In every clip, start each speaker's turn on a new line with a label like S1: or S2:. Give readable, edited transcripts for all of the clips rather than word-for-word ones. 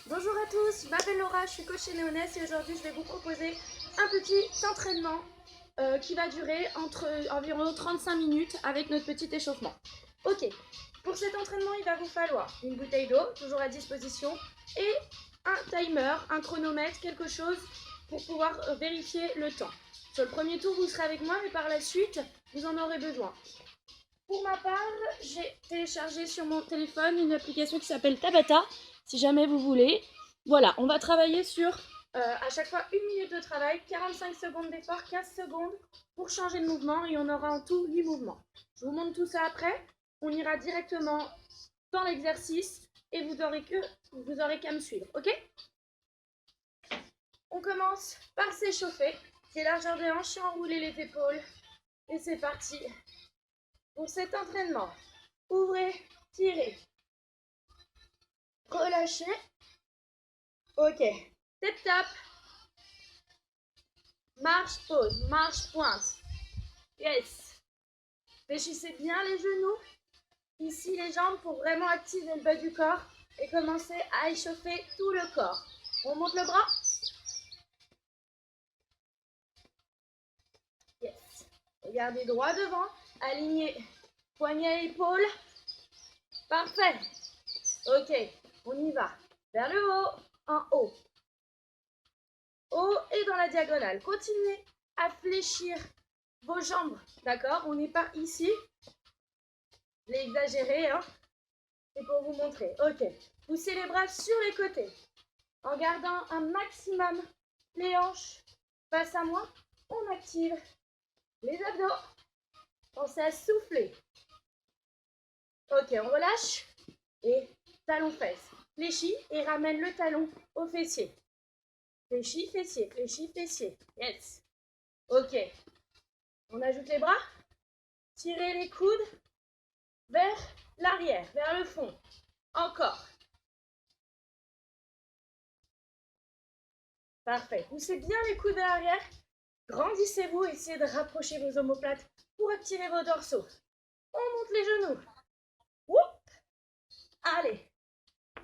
S1: Bonjour à tous, je m'appelle Laura, je suis coach chez Néonès et aujourd'hui je vais vous proposer un petit entraînement qui va durer entre environ 35 minutes avec notre petit échauffement. Ok, pour cet entraînement il va vous falloir une bouteille d'eau, toujours à disposition, et un timer, un chronomètre, quelque chose pour pouvoir vérifier le temps. Sur le premier tour vous serez avec moi mais par la suite vous en aurez besoin. Pour ma part, j'ai téléchargé sur mon téléphone une application qui s'appelle Tabata, si jamais vous voulez. Voilà, on va travailler sur à chaque fois 1 minute de travail, 45 secondes d'effort, 15 secondes pour changer de mouvement et on aura en tout 8 mouvements. Je vous montre tout ça après. On ira directement dans l'exercice et vous aurez qu'à me suivre, ok? On commence par s'échauffer. C'est largeur des hanches et enrouler les épaules. Et c'est parti. Pour cet entraînement, ouvrez, tirez, relâchez. Ok, tap tap, marche pause, marche pointe. Yes. Fléchissez bien les genoux, ici les jambes pour vraiment activer le bas du corps et commencer à échauffer tout le corps. On monte le bras. Yes. Regardez droit devant, alignez poignet et épaules. Parfait. Ok, on y va. Vers le haut, en haut. Haut et dans la diagonale. Continuez à fléchir vos jambes, d'accord? On n'est pas ici. Je l'ai exagéré, hein? C'est pour vous montrer. Ok. Poussez les bras sur les côtés. En gardant un maximum les hanches face à moi, on active les abdos. Pensez à souffler. Ok, on relâche. Et talon-fesse. Fléchis et ramène le talon au fessier. Fléchis, fessier, fléchis, fessier. Yes. Ok. On ajoute les bras. Tirez les coudes vers l'arrière, vers le fond. Encore. Parfait. Poussez bien les coudes vers l'arrière. Grandissez-vous. Essayez de rapprocher vos omoplates pour activer vos dorsaux. On monte les genoux. Whoop. Allez.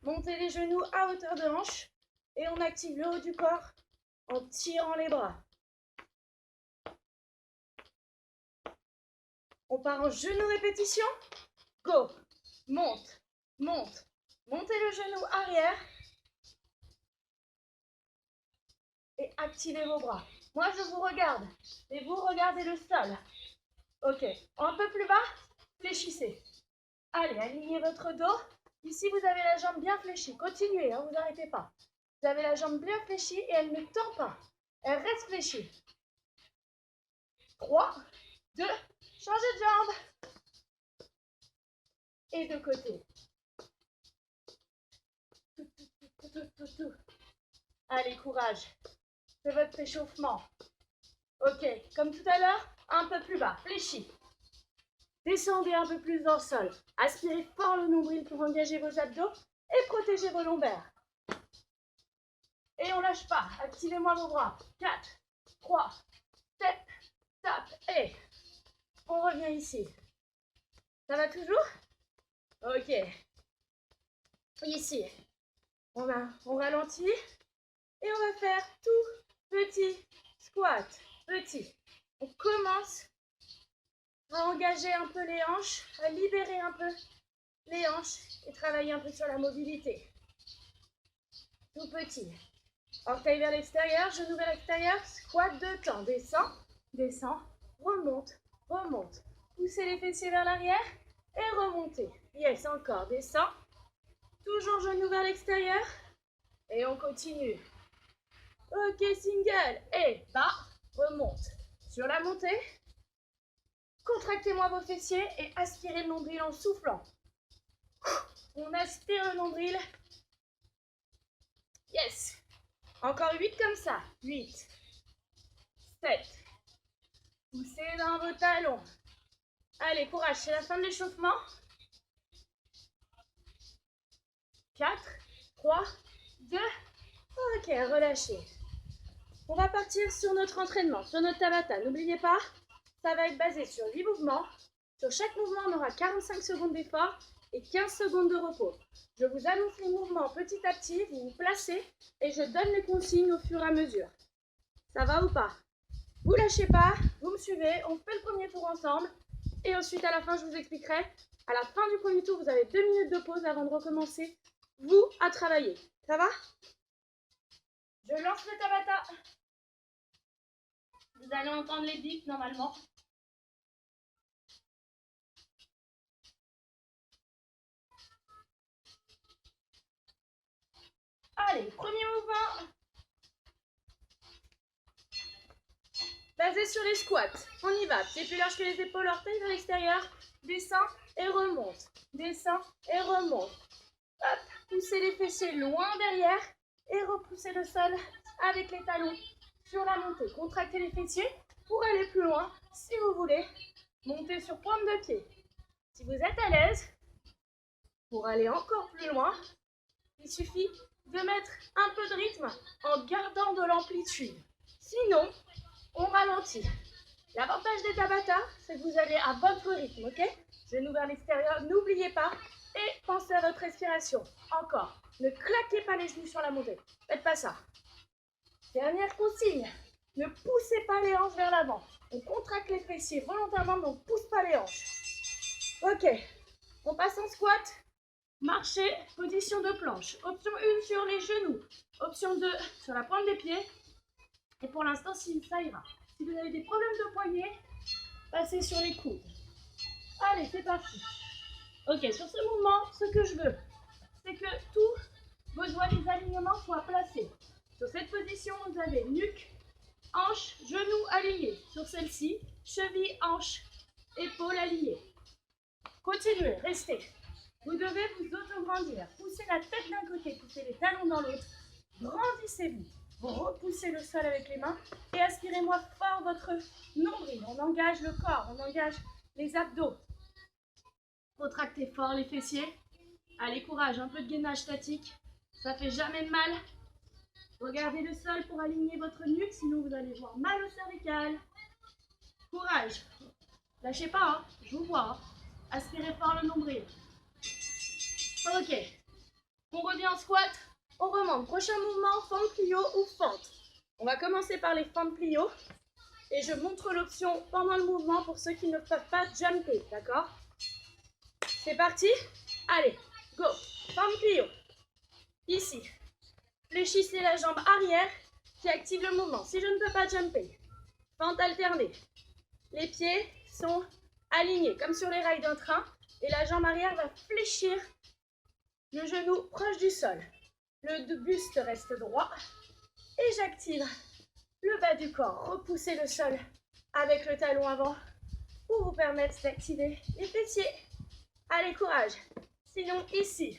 S1: Montez les genoux à hauteur de hanche. Et on active le haut du corps en tirant les bras. On part en genou répétition. Go. Monte. Monte. Montez le genou arrière. Et activez vos bras. Moi, je vous regarde. Et vous regardez le sol. Ok. Un peu plus bas, fléchissez. Allez, alignez votre dos. Ici, vous avez la jambe bien fléchie. Continuez, hein, vous n'arrêtez pas. Vous avez la jambe bien fléchie et elle ne tend pas. Elle reste fléchie. 3, 2, changez de jambe. Et de côté. Tout. Allez, courage. C'est votre échauffement. Ok, comme tout à l'heure, un peu plus bas, fléchi. Descendez un peu plus dans le sol. Aspirez fort le nombril pour engager vos abdos et protéger vos lombaires. Et on lâche pas. Activez-moi vos bras. 4, 3, step, tap et on revient ici. Ça va toujours? Ok. Ici, on ralentit et on va faire tout petit squat. Petit. On commence à engager un peu les hanches, à libérer un peu les hanches et travailler un peu sur la mobilité. Tout petit. Orteil vers l'extérieur, genou vers l'extérieur, squat 2 temps. Descends, descends, remonte, remonte. Poussez les fessiers vers l'arrière et remontez. Yes, encore, descends. Toujours genou vers l'extérieur et on continue. Ok, single et bas, remonte. Sur la montée, contractez-moi vos fessiers et aspirez le nombril en soufflant. On aspire le nombril. Yes. Encore 8 comme ça. 8, 7. Poussez dans vos talons. Allez, courage, c'est la fin de l'échauffement. 4, 3, 2. Ok, relâchez. On va partir sur notre entraînement, sur notre Tabata. N'oubliez pas, ça va être basé sur 8 mouvements. Sur chaque mouvement, on aura 45 secondes d'effort et 15 secondes de repos. Je vous annonce les mouvements petit à petit, vous vous placez et je donne les consignes au fur et à mesure. Ça va ou pas? Vous lâchez pas, vous me suivez, on fait le premier tour ensemble et ensuite à la fin je vous expliquerai. À la fin du premier tour, vous avez 2 minutes de pause avant de recommencer, vous, à travailler. Ça va? Je lance le Tabata. Vous allez entendre les bips normalement. Allez, premier mouvement. Basé sur les squats. On y va. Pieds plus larges que les épaules, orteils vers l'extérieur. Descend et remonte. Descend et remonte. Hop, poussez les fessiers loin derrière et repoussez le sol avec les talons sur la montée. Contractez les fessiers pour aller plus loin si vous voulez. Montez sur pointe de pied. Si vous êtes à l'aise, pour aller encore plus loin, il suffit de mettre un peu de rythme en gardant de l'amplitude. Sinon, on ralentit. L'avantage des Tabata, c'est que vous allez à votre rythme, ok? Genoux vers l'extérieur, n'oubliez pas. Et pensez à votre respiration. Encore, ne claquez pas les genoux sur la montée. Faites pas ça. Dernière consigne, ne poussez pas les hanches vers l'avant. On contracte les fessiers volontairement, mais on ne pousse pas les hanches. Ok, on passe en squat. Marcher, position de planche. Option 1 sur les genoux. Option 2 sur la pointe des pieds. Et pour l'instant, ça ira. Si vous avez des problèmes de poignet, passez sur les coudes. Allez, c'est parti. Ok, sur ce mouvement, ce que je veux, c'est que tous vos doigts des alignements soient placés. Sur cette position, vous avez nuque, hanche, genoux alignés. Sur celle-ci, cheville, hanche, épaules alignées. Continuez, restez. Vous devez vous auto-grandir. Poussez la tête d'un côté, poussez les talons dans l'autre. Grandissez-vous. Vous repoussez le sol avec les mains et aspirez-moi fort votre nombril. On engage le corps, on engage les abdos. Contractez fort les fessiers. Allez, courage, un peu de gainage statique. Ça fait jamais de mal. Regardez le sol pour aligner votre nuque, sinon vous allez avoir mal au cervical. Courage. Lâchez pas, hein. Je vous vois. Hein. Aspirez fort le nombril. Ok. On revient en squat. On remonte. Prochain mouvement, fente plio ou fente. On va commencer par les fentes plio. Et je montre l'option pendant le mouvement pour ceux qui ne peuvent pas jumper, d'accord? C'est parti. Allez, go. Fente plio. Ici. Fléchissez la jambe arrière qui active le mouvement. Si je ne peux pas jumper. Fente alternée. Les pieds sont alignés comme sur les rails d'un train. Et la jambe arrière va fléchir le genou proche du sol. Le buste reste droit. Et j'active le bas du corps. Repoussez le sol avec le talon avant pour vous permettre d'activer les fessiers. Allez, courage. Sinon, ici,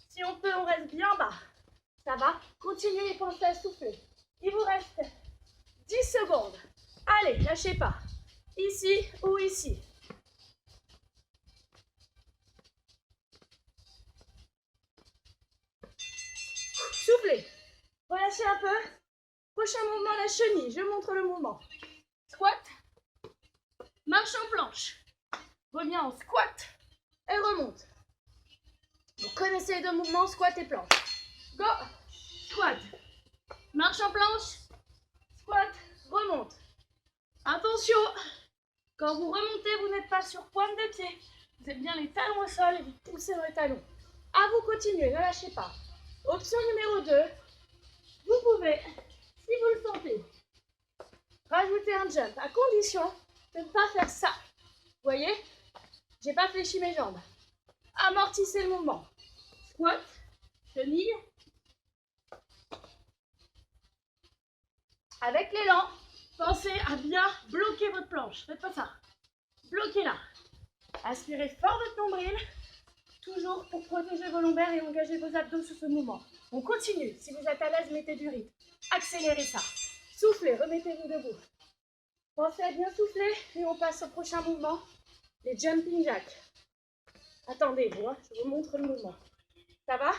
S1: si on peut, on reste bien bas. Ça va? Continuez, pensez à souffler. Il vous reste 10 secondes. Allez, lâchez pas. Ici ou ici. Soufflez. Relâchez un peu. Prochain mouvement, la chenille. Je montre le mouvement. Squat. Marche en planche. Reviens en squat. Et remonte. Vous connaissez les deux mouvements, squat et planche. Go. Squat. Marche en planche. Squat. Remonte. Attention. Quand vous remontez, vous n'êtes pas sur pointe de pied. Vous êtes bien les talons au sol et vous poussez dans les talons. À vous continuer, ne lâchez pas. Option numéro 2. Vous pouvez, si vous le sentez, rajouter un jump à condition de ne pas faire ça. Vous voyez? J'ai pas fléchi mes jambes. Amortissez le mouvement. Squat, chenille. Avec l'élan, pensez à bien bloquer votre planche. Faites pas ça. Bloquez-la. Aspirez fort votre nombril. Toujours pour protéger vos lombaires et engager vos abdos sur ce mouvement. On continue. Si vous êtes à l'aise, mettez du rythme. Accélérez ça. Soufflez, remettez-vous debout. Pensez à bien souffler et on passe au prochain mouvement. Les jumping jacks. Attendez-vous, hein, je vous montre le mouvement. Ça va?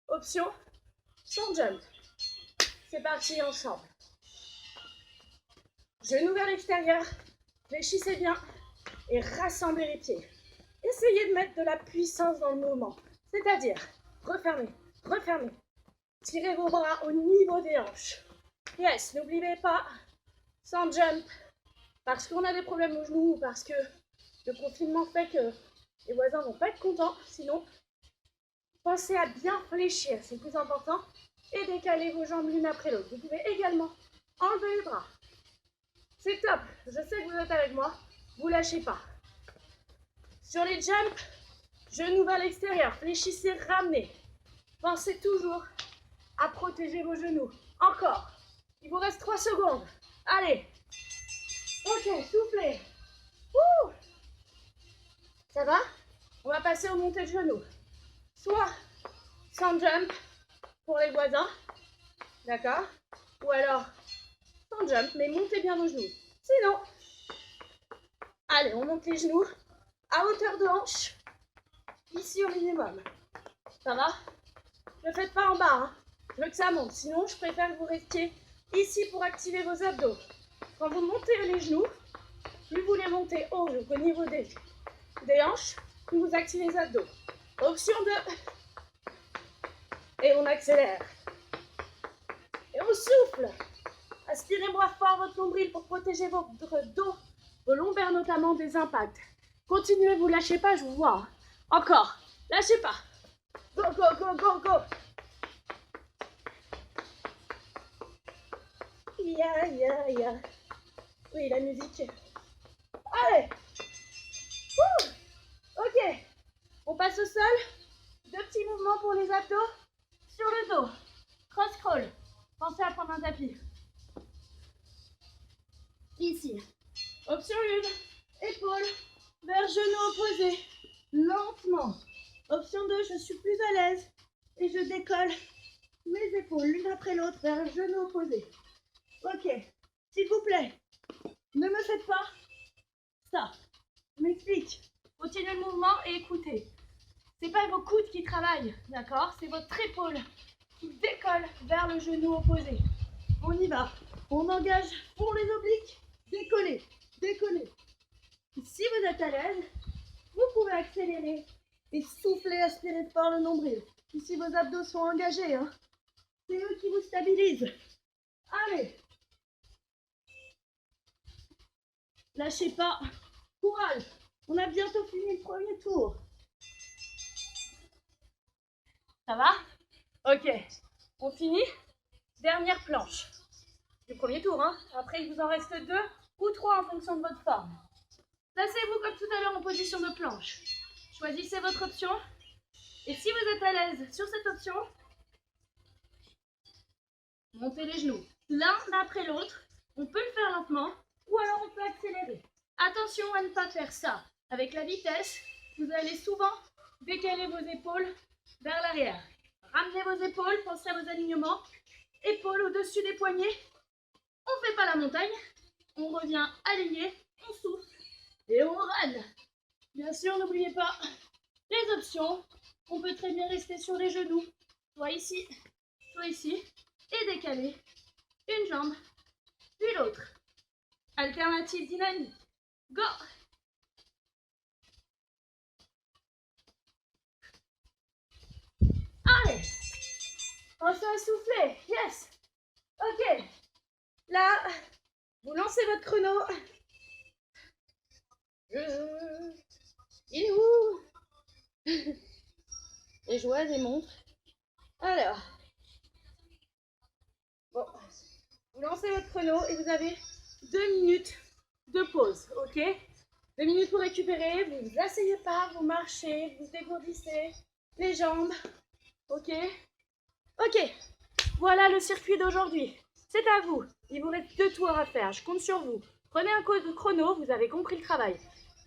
S1: Option sans jump. C'est parti ensemble. Genoux vers l'extérieur. Fléchissez bien et rassemblez les pieds. Et essayez de mettre de la puissance dans le mouvement. C'est-à-dire, refermez, refermez. Tirez vos bras au niveau des hanches. Yes, n'oubliez pas, sans jump, parce qu'on a des problèmes aux genoux, parce que le confinement fait que les voisins vont pas être contents. Sinon, pensez à bien fléchir, c'est le plus important, et décaler vos jambes l'une après l'autre. Vous pouvez également enlever les bras. C'est top, je sais que vous êtes avec moi, vous lâchez pas. Sur les jumps, genoux vers l'extérieur, fléchissez, ramenez. Pensez toujours à protéger vos genoux. Encore, il vous reste 3 secondes. Allez. Ok, soufflez. Ouh. Ça va? On va passer aux montées de genoux. Soit sans jump pour les voisins, d'accord? Ou alors sans jump, mais montez bien vos genoux. Sinon, allez, on monte les genoux à hauteur de hanche, ici au minimum. Ça va? Ne le faites pas en bas, hein. Je veux que ça monte, sinon je préfère que vous restiez ici pour activer vos abdos. Quand vous montez les genoux, plus vous les montez haut au niveau des hanches, plus vous activez les abdos. Option 2. Et on accélère. Et on souffle. Aspirez-moi fort votre nombril pour protéger votre dos, vos lombaires notamment des impacts. Continuez, vous lâchez pas, je vous vois. Encore, lâchez pas. Go, go, go, go, go. Ya, ya, ya. Oui, la musique. Allez. Ouh. Ok. On passe au sol. 2 petits mouvements pour les abdos. Sur le dos. Cross crawl. Pensez à prendre un tapis. Ici. Option 1. Épaules vers genoux opposés. Lentement. Option 2. Je suis plus à l'aise. Et je décolle mes épaules l'une après l'autre vers le genou opposé. Ok. S'il vous plaît, ne me faites pas ça. Je m'explique. Continuez le mouvement et écoutez. C'est pas vos coudes qui travaillent, d'accord? C'est votre épaule qui décolle vers le genou opposé. On y va. On engage pour les obliques. Décollez, décollez. Si vous êtes à l'aise, vous pouvez accélérer et souffler, aspirer fort le nombril. Ici, vos abdos sont engagés, hein. C'est eux qui vous stabilisent. Allez. Lâchez pas. Courage. On a bientôt fini le premier tour. Ça va? Ok. On finit. Dernière planche du premier tour, hein. Après, il vous en reste 2 ou 3 en fonction de votre forme. Placez-vous comme tout à l'heure en position de planche. Choisissez votre option. Et si vous êtes à l'aise sur cette option, montez les genoux l'un après l'autre. On peut le faire lentement ou alors on peut accélérer. Attention à ne pas faire ça avec la vitesse. Vous allez souvent décaler vos épaules vers l'arrière. Ramenez vos épaules, pensez à vos alignements. Épaules au-dessus des poignets. On ne fait pas la montagne. On revient aligné, on souffle et on run. Bien sûr, n'oubliez pas les options. On peut très bien rester sur les genoux, soit ici, et décaler une jambe, puis l'autre. Alternative dynamique. Go! Allez! Pensez à souffler. Yes! Ok. Là, vous lancez votre chrono. Il est où? Les joueuses et montres. Alors. Bon. Vous lancez votre chrono et vous avez 2 minutes de pause, ok? 2 minutes pour récupérer, vous vous asseyez pas, vous marchez, vous dégourdissez les jambes, ok? Ok, voilà le circuit d'aujourd'hui. C'est à vous, il vous reste 2 tours à faire, je compte sur vous. Prenez un chrono, vous avez compris le travail.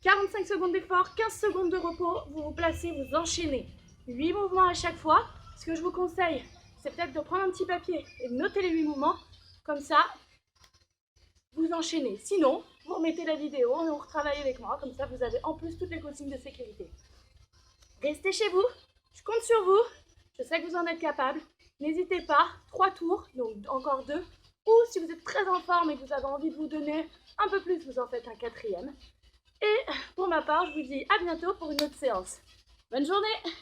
S1: 45 secondes d'effort, 15 secondes de repos, vous vous placez, vous enchaînez. 8 mouvements à chaque fois. Ce que je vous conseille, c'est peut-être de prendre un petit papier et de noter les 8 mouvements. Comme ça, vous enchaînez. Sinon, vous remettez la vidéo et on retravaille avec moi. Comme ça, vous avez en plus toutes les consignes de sécurité. Restez chez vous. Je compte sur vous. Je sais que vous en êtes capable. N'hésitez pas. 3 tours, donc encore 2. Ou si vous êtes très en forme et que vous avez envie de vous donner un peu plus, vous en faites un 4e. Et pour ma part, je vous dis à bientôt pour une autre séance. Bonne journée!